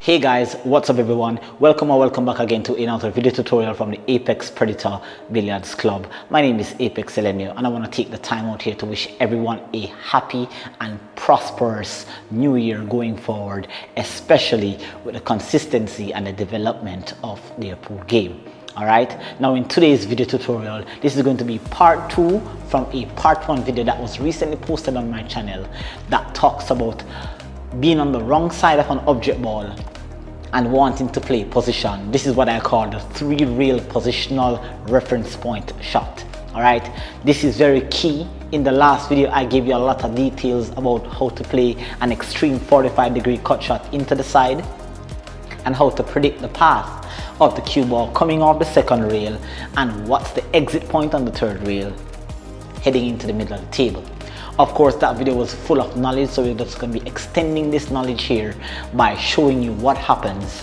Hey guys, what's up everyone? Welcome or welcome back again to another video tutorial from the Apex Predator Billiards Club. My name is Apex Elenio and I want to take the time out here to wish everyone a happy and prosperous new year going forward, especially with the consistency and the development of their pool game. Alright, now in today's video tutorial, this is going to be part 2 from a part 1 video that was recently posted on my channel that talks about being on the wrong side of an object ball and wanting to play position. This is what I call the 3-rail positional reference point shot. Alright, this is very key. In the last video I gave you a lot of details about how to play an extreme 45-degree cut shot into the side and how to predict the path of the cue ball coming off the second rail and what's the exit point on the third rail heading into the middle of the table. Of course, that video was full of knowledge, so we're just going to be extending this knowledge here by showing you what happens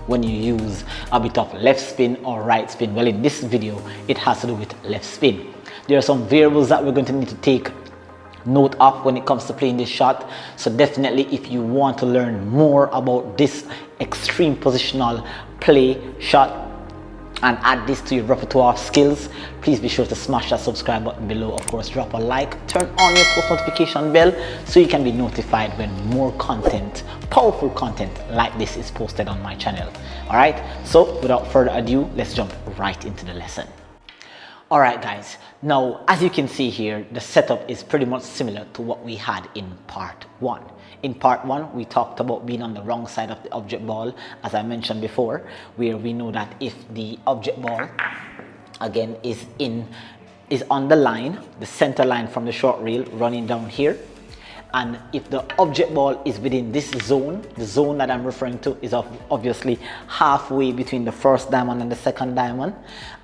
when you use a bit of left spin or right spin. Well, in this video, it has to do with left spin. There are some variables that we're going to need to take note of when it comes to playing this shot. So definitely, if you want to learn more about this extreme positional play shot and add this to your repertoire of skills, please be sure to smash that subscribe button below. Of course, drop a like, turn on your post notification bell so you can be notified when more content, powerful content like this is posted on my channel. All right, so without further ado, let's jump right into the lesson. All right guys, now as you can see here, the setup is pretty much similar to what we had in part 1. In part 1, we talked about being on the wrong side of the object ball, as I mentioned before, where we know that if the object ball again is on the line, the center line from the short rail running down here, and if the object ball is within this zone, the zone that I'm referring to is obviously halfway between the first diamond and the second diamond,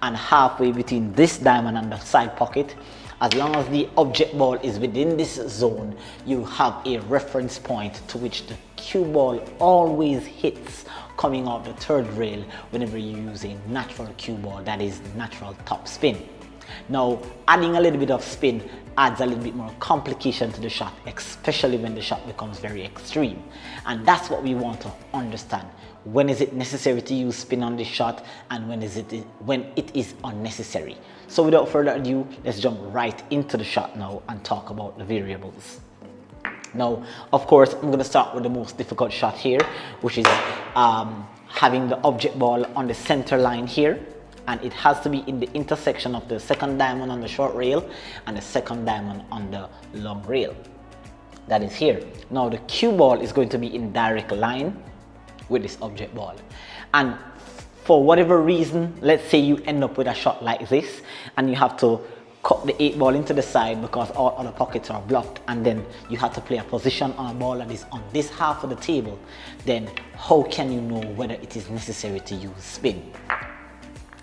and halfway between this diamond and the side pocket. As long as the object ball is within this zone, you have a reference point to which the cue ball always hits coming off the third rail whenever you use a natural cue ball, that is natural top spin. Now, adding a little bit of spin adds a little bit more complication to the shot, especially when the shot becomes very extreme. And that's what we want to understand. When is it necessary to use spin on this shot, and when it is unnecessary? So without further ado, let's jump right into the shot now and talk about the variables. Now, of course, I'm going to start with the most difficult shot here, which is having the object ball on the center line here. And it has to be in the intersection of the second diamond on the short rail and the second diamond on the long rail. That is here. Now the cue ball is going to be in direct line with this object ball. And for whatever reason, let's say you end up with a shot like this and you have to cut the 8 ball into the side because all other pockets are blocked, and then you have to play a position on a ball that is on this half of the table, then how can you know whether it is necessary to use spin?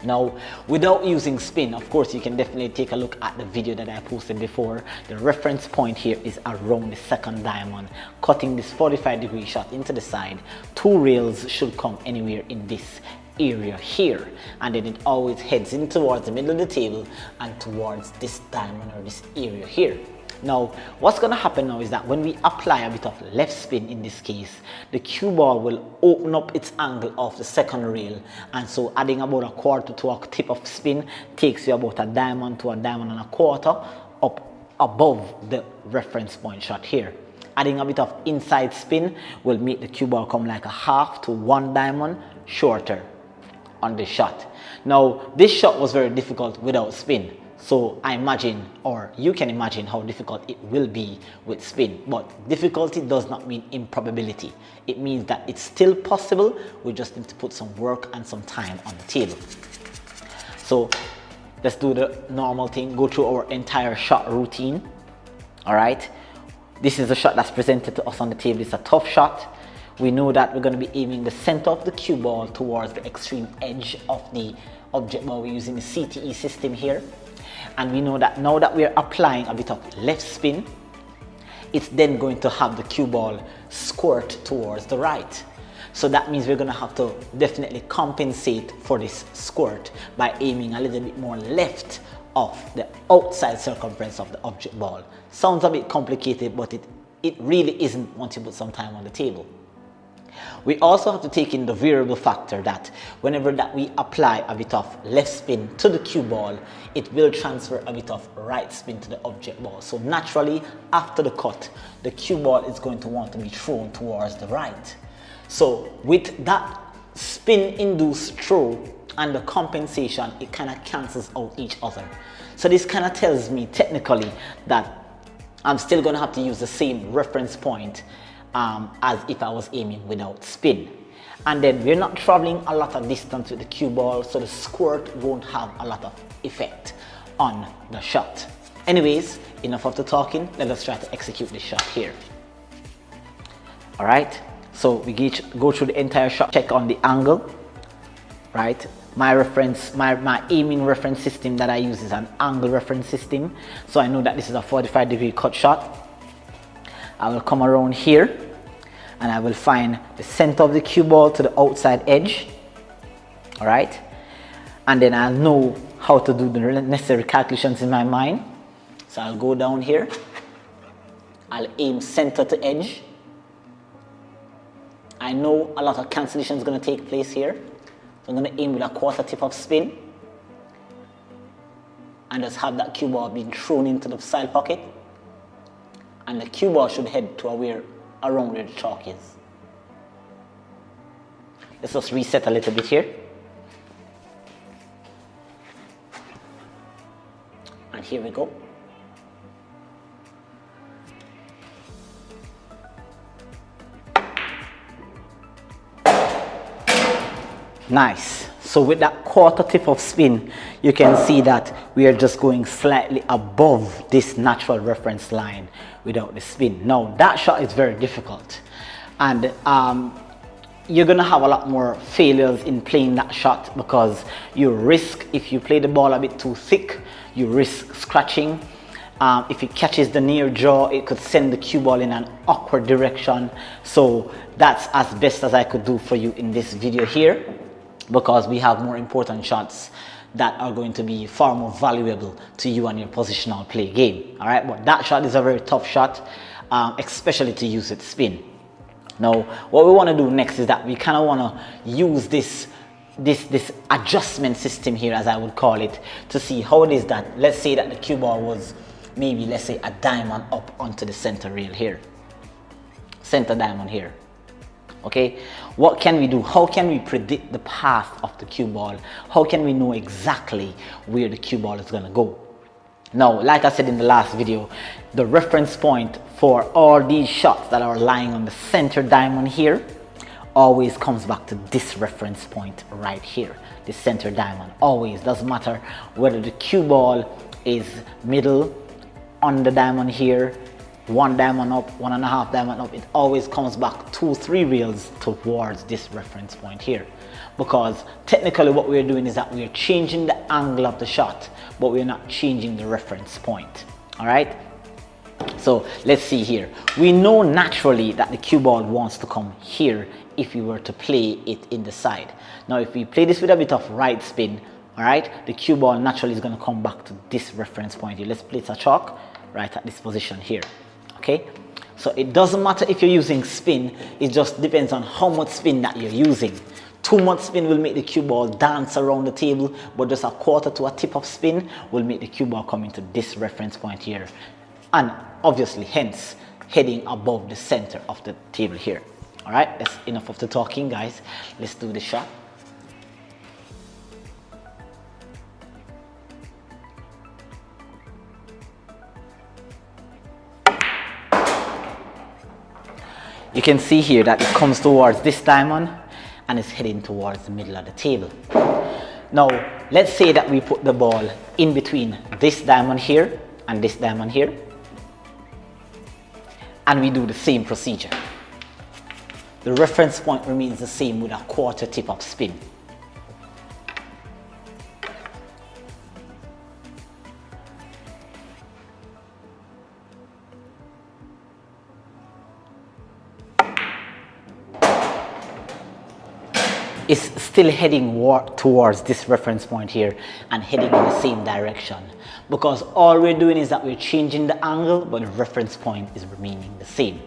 Now, without using spin, of course, you can definitely take a look at the video that I posted before. The reference point here is around the second diamond, cutting this 45-degree shot into the side. 2 rails should come anywhere in this area here, and then it always heads in towards the middle of the table and towards this diamond or this area here. Now, what's going to happen now is that when we apply a bit of left spin in this case, the cue ball will open up its angle off the second rail, and so adding about a quarter to a tip of spin takes you about a diamond to a diamond and a quarter up above the reference point shot here. Adding a bit of inside spin will make the cue ball come like a half to 1 diamond shorter on this shot. Now, this shot was very difficult without spin. So I imagine, or you can imagine, how difficult it will be with spin. But difficulty does not mean improbability. It means that it's still possible. We just need to put some work and some time on the table. So let's do the normal thing, go through our entire shot routine. All right, this is the shot that's presented to us on the table. It's a tough shot. We know that we're going to be aiming the center of the cue ball towards the extreme edge of the object ball. We're using the CTE system here. And we know that now that we're applying a bit of left spin, it's then going to have the cue ball squirt towards the right. So that means we're going to have to definitely compensate for this squirt by aiming a little bit more left of the outside circumference of the object ball. Sounds a bit complicated, but it really isn't once you put some time on the table. We also have to take in the variable factor that whenever that we apply a bit of left spin to the cue ball, it will transfer a bit of right spin to the object ball. So naturally, after the cut, the cue ball is going to want to be thrown towards the right. So with that spin-induced throw and the compensation, it kind of cancels out each other. So this kind of tells me technically that I'm still going to have to use the same reference point as if I was aiming without spin. And then we're not traveling a lot of distance with the cue ball, so the squirt won't have a lot of effect on the shot. Anyways, enough of the talking, let us try to execute this shot here. Alright, so we go through the entire shot, check on the angle, right? My reference, my aiming reference system that I use is an angle reference system, so I know that this is a 45-degree cut shot. I will come around here and I will find the center of the cue ball to the outside edge. All right, and then I'll know how to do the necessary calculations in my mind. So I'll go down here, I'll aim center to edge. I know a lot of cancellation is going to take place here, so I'm going to aim with a quarter tip of spin and just have that cue ball being thrown into the side pocket. And the cue ball should head to around where the chalk is. Let's just reset a little bit here. And here we go. Nice. So with that quarter tip of spin, you can see that we are just going slightly above this natural reference line without the spin. Now that shot is very difficult, and you're gonna have a lot more failures in playing that shot because you risk, if you play the ball a bit too thick, you risk scratching. If it catches the near jaw, it could send the cue ball in an awkward direction. So that's as best as I could do for you in this video here, because we have more important shots that are going to be far more valuable to you and your positional play game. All right, but that shot is a very tough shot, especially to use with spin. Now, what we want to do next is that we kind of want to use this adjustment system here, as I would call it, to see how it is that, let's say that the cue ball was maybe, let's say, a diamond up onto the center rail here, center diamond here. Okay, what can we do? How can we predict the path of the cue ball? How can we know exactly where the cue ball is going to go? Now, like I said in the last video, the reference point for all these shots that are lying on the center diamond here always comes back to this reference point right here, the center diamond. Always, doesn't matter whether the cue ball is middle on the diamond here, one diamond up, 1.5 diamond up, it always comes back 2-3 rails towards this reference point here. Because technically what we're doing is that we're changing the angle of the shot, but we're not changing the reference point. All right, so let's see here. We know naturally that the cue ball wants to come here if we were to play it in the side. Now if we play this with a bit of right spin, all right, the cue ball naturally is going to come back to this reference point here. Let's place a chalk right at this position here. Okay, so it doesn't matter if you're using spin, it just depends on how much spin that you're using. Too much spin will make the cue ball dance around the table, but just a quarter to a tip of spin will make the cue ball come into this reference point here, and obviously hence heading above the center of the table here. All right, that's enough of the talking, guys. Let's do the shot. You can see here that it comes towards this diamond and is heading towards the middle of the table. Now, let's say that we put the ball in between this diamond here and this diamond here, and we do the same procedure. The reference point remains the same with a quarter tip of spin. is still heading towards this reference point here and heading in the same direction, because all we're doing is that we're changing the angle, but the reference point is remaining the same.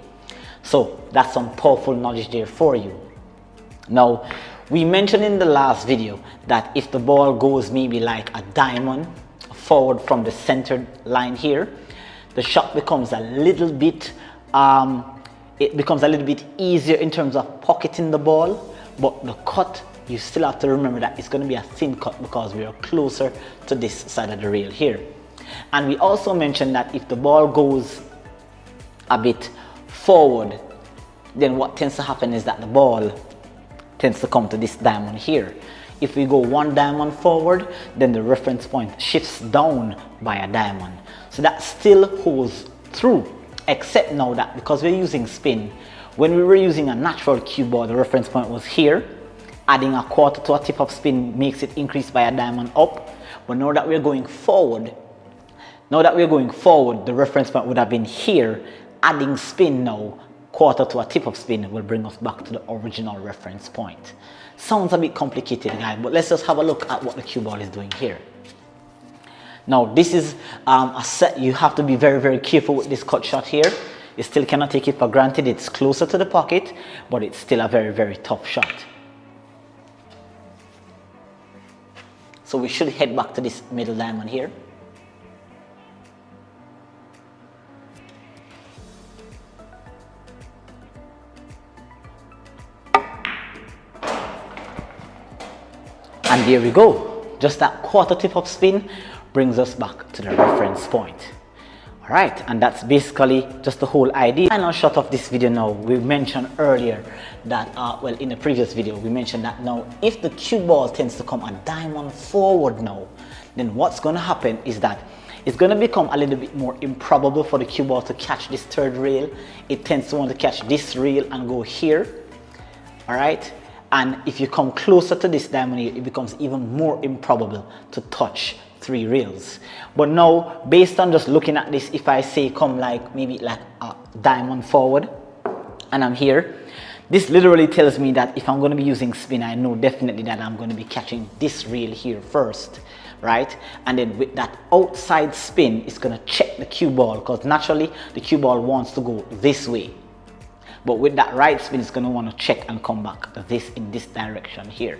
So that's some powerful knowledge there for you. Now, we mentioned in the last video that if the ball goes maybe like a diamond forward from the centered line here, the shot becomes a little bit easier in terms of pocketing the ball. But the cut, you still have to remember that it's going to be a thin cut because we are closer to this side of the rail here. And we also mentioned that if the ball goes a bit forward, then what tends to happen is that the ball tends to come to this diamond here. If we go one diamond forward, then the reference point shifts down by a diamond. So that still holds true, except now that because we're using spin, when we were using a natural cue ball, the reference point was here. Adding a quarter to a tip of spin makes it increase by a diamond up. But now that we're going forward, the reference point would have been here. Adding spin now, quarter to a tip of spin, will bring us back to the original reference point. Sounds a bit complicated, guys, but let's just have a look at what the cue ball is doing here. Now, this is a set. You have to be very, very careful with this cut shot here. You still cannot take it for granted. It's closer to the pocket, but it's still a very, very tough shot. So we should head back to this middle diamond here. And there we go. Just that quarter tip of spin brings us back to the reference point. Alright, and that's basically just the whole idea. Final shot of this video now, we mentioned earlier that, well, in the previous video, we mentioned that now if the cue ball tends to come a diamond forward now, then what's going to happen is that it's going to become a little bit more improbable for the cue ball to catch this third rail. It tends to want to catch this rail and go here. Alright, and if you come closer to this diamond here, it becomes even more improbable to touch 3 rails. But now, based on just looking at this, if I say come like maybe like a diamond forward and I'm here, this literally tells me that if I'm going to be using spin, I know definitely that I'm going to be catching this rail here first, right? And then with that outside spin, it's going to check the cue ball, because naturally the cue ball wants to go this way. But with that right spin, it's going to want to check and come back in this direction here.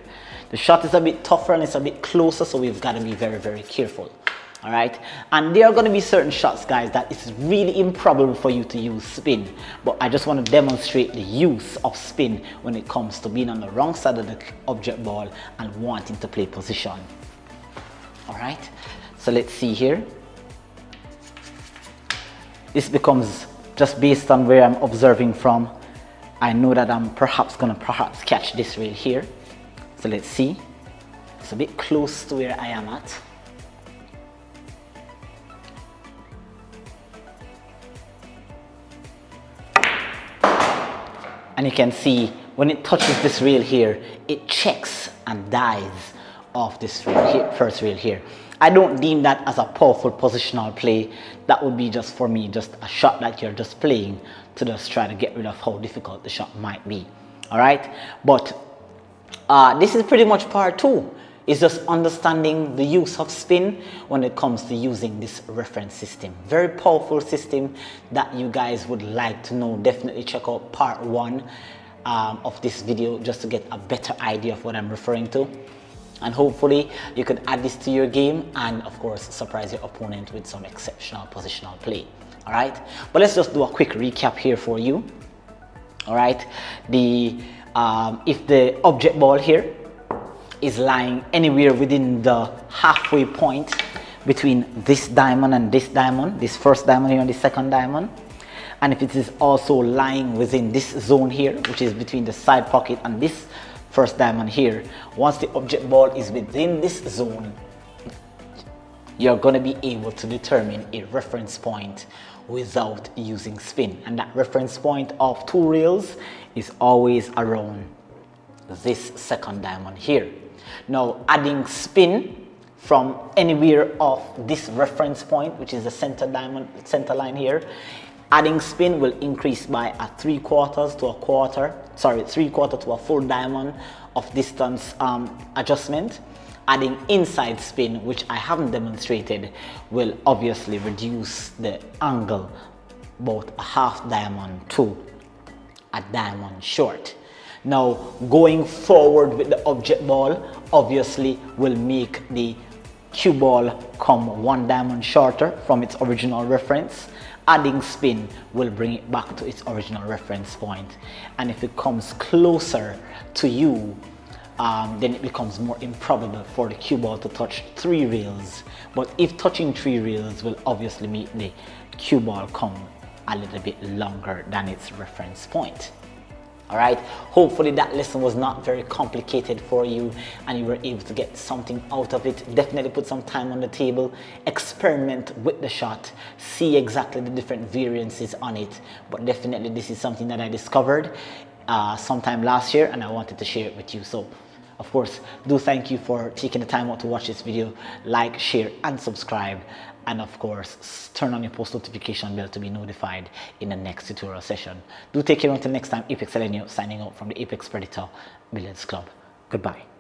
The shot is a bit tougher and it's a bit closer, so we've got to be very, very careful. All right, and there are going to be certain shots, guys, that it's really improbable for you to use spin. But I just want to demonstrate the use of spin when it comes to being on the wrong side of the object ball and wanting to play position. All right, so let's see here. This becomes just based on where I'm observing from. I know that I'm going to catch this rail here. So let's see. It's a bit close to where I am at. And you can see when it touches this rail here, it checks and dives off this rail here, first rail here. I don't deem that as a powerful positional play. That would be just for me, just a shot that you're just playing to just try to get rid of how difficult the shot might be. All right, but this is pretty much part 2. It's just understanding the use of spin when it comes to using this reference system. Very powerful system that you guys would like to know. Definitely check out part 1 of this video just to get a better idea of what I'm referring to. And hopefully you could add this to your game and of course surprise your opponent with some exceptional positional play. All right, but let's just do a quick recap here for you. All right, if the object ball here is lying anywhere within the halfway point between this diamond and this diamond, this first diamond here and the second diamond, and if it is also lying within this zone here, which is between the side pocket and this first diamond here, once the object ball is within this zone, you're going to be able to determine a reference point without using spin. And that reference point of 2 rails is always around this second diamond here. Now, adding spin from anywhere of this reference point, which is the center line here, adding spin will increase by a 3/4 to a quarter, sorry, 3/4 to a full diamond of distance adjustment. Adding inside spin, which I haven't demonstrated, will obviously reduce the angle about a half diamond to a diamond short. Now, going forward with the object ball obviously will make the cue ball come 1 diamond shorter from its original reference. Adding spin will bring it back to its original reference point, and if it comes closer to you, then it becomes more improbable for the cue ball to touch 3 rails. But if touching 3 rails will obviously make the cue ball come a little bit longer than its reference point. Alright, hopefully that lesson was not very complicated for you and you were able to get something out of it. Definitely put some time on the table, experiment with the shot, see exactly the different variances on it. But definitely this is something that I discovered sometime last year and I wanted to share it with you. So of course, do thank you for taking the time out to watch this video. Like, share and subscribe, and of course turn on your post notification bell to be notified in the next tutorial session. Do take care until next time. Apex Elenio signing out from the Apex Predator Billiards Club. Goodbye.